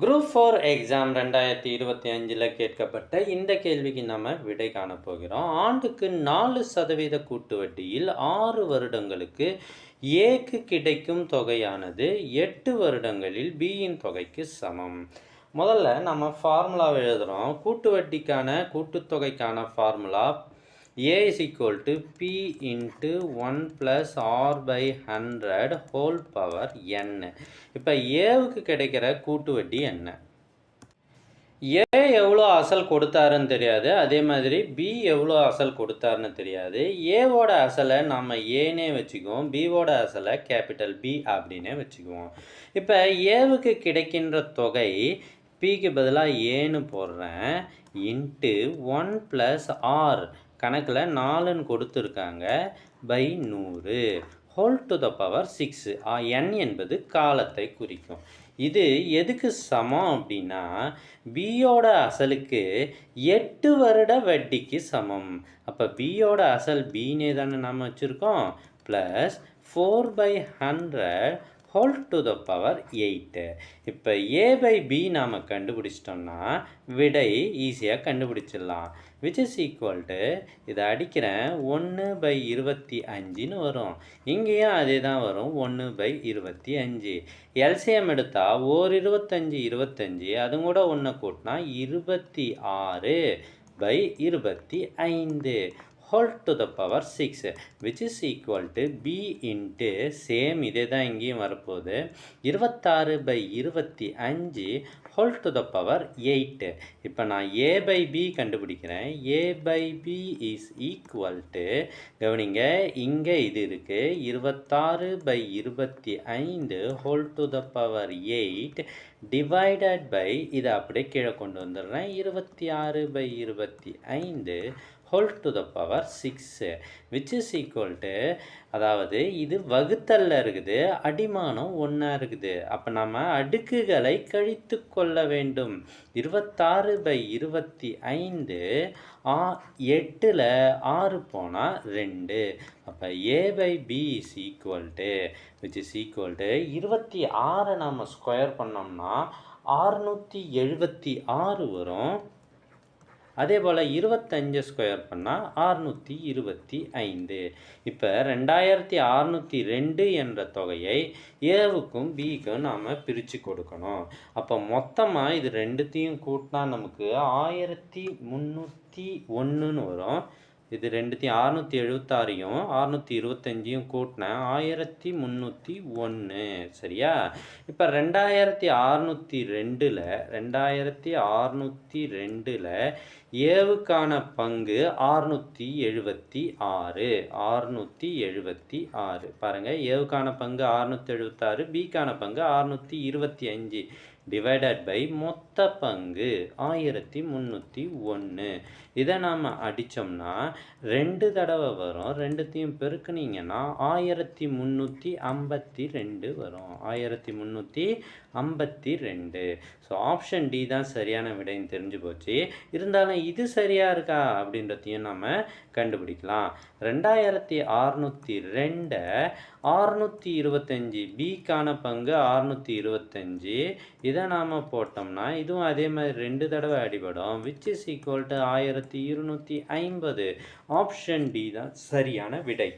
Group 4 exam 2025 கேட்கப்பட்ட இந்த கேள்விக்கு நம்ம விடை காணப்போகிறோம். ஆண்டுக்கு 4% கூட்டு வட்டியில் 6 வருடங்களுக்கு ஏக்கு கிடைக்கும் தொகையானது 8 வருடங்களில் பியின் தொகைக்கு சமம். முதல்ல நம்ம ஃபார்முலா எழுதுகிறோம். கூட்டு வட்டிக்கான கூட்டுத்தொகைக்கான formula A is equal to P into 1 plus R by 100 whole power n. இப்போ ஏவுக்கு கிடைக்கிற கூட்டு வட்டி என்ன? ஏ எவ்வளோ அசல் கொடுத்தாருன்னு தெரியாது, அதே மாதிரி பி எவ்வளோ அசல் கொடுத்தாருன்னு தெரியாது. ஏவோட அசலை நம்ம ஏனே வச்சுக்குவோம், பிவோட அசலை கேபிட்டல் பி அப்படின்னே வச்சுக்குவோம். இப்போ ஏவுக்கு கிடைக்கின்ற தொகை பிக்கு பதிலாக ஏன்னு போடுறேன், இன்ட்டு 1 + ஆர் கணக்கில் 4ன்னு கொடுத்துருக்காங்க by 100 whole to the power 6. n என்பது காலத்தை குறிக்கும். இது எதுக்கு சமம் அப்படின்னா பியோட அசலுக்கு 8 வருட வட்டிக்கு சமம். அப்போ பியோட அசல் பின்னே தானே நாம் வச்சுருக்கோம், plus 4/100 whole to the power 8. இப்போ ஏ பை பி நாம் கண்டுபிடிச்சிட்டோம்னா விடை ஈஸியாக கண்டுபிடிச்சிடலாம். விச் இஸ் ஈக்குவல் டு, இதை அடிக்கிறேன், 1/25ன்னு வரும். இங்கேயும் அதே தான் வரும், 1/25. எல்சிஎம் எடுத்தால் 1/25 அது கூட 1 கூட்டினா 26/25 whole to the power 6 which is equal to b into same இதே தான் இங்கேயும் வரப்போகுது 26/25 whole to the power 8. இப்போ நான் a by b கண்டுபிடிக்கிறேன். a by b is equal to, கவனிங்க இங்கே இது இருக்குது, 26/25 whole to the power 8 divided by, இதை அப்படியே கீழே கொண்டு வந்துடுறேன், 26/25 whole to the power 6 which is equal to, அதாவது இது வகுத்தல்ல இருக்குது, அடிமானம் 1 இருக்குது. அப்போ நம்ம அடுக்குகளை கழித்து கொள்ள வேண்டும். 26/25 8ல் 6 போனால் 2. அப்போ a by b is equal to, which is equal to 26 நாம் ஸ்கொயர் பண்ணோம்னா 676 வரும். அதே போல் 25 ஸ்கொயர் பண்ணால் 625. இப்போ 2602 என்ற தொகையை ஏவுக்கும் பிக்கும் நாம் பிரித்து கொடுக்கணும். அப்போ மொத்தமாக இது ரெண்டுத்தையும் கூட்டினா நமக்கு 1301ன்னு வரும். இது ரெண்டுத்தையும் 676யும் 625யும் கூட்டினேன் 1301. சரியா? இப்போ 2602ல் ஏவுக்கான பங்கு 676. பாருங்கள், ஏவுக்கான பங்கு 676, பிக்கான பங்கு 625 டிவைடட் பை மொத்த பங்கு 1301. இதை நாம் அடித்தோம்னா 2 தடவை வரும், ரெண்டுத்தையும் பெருக்குனீங்கன்னா 1352 வரும். 1352. ஸோ ஆப்ஷன் டி தான் சரியான விடைன்னு தெரிஞ்சு போச்சு. இருந்தாலும் இது சரியாக இருக்கா அப்படின்றதையும் நம்ம கண்டுபிடிக்கலாம். 2602 625, பிக்கான பங்கு 625, இதை நாம் போட்டோம்னா இதுவும் அதே மாதிரி 2 தடவை அடிபடும். Which is equal to 1250. Option D தான் சரியான விடை.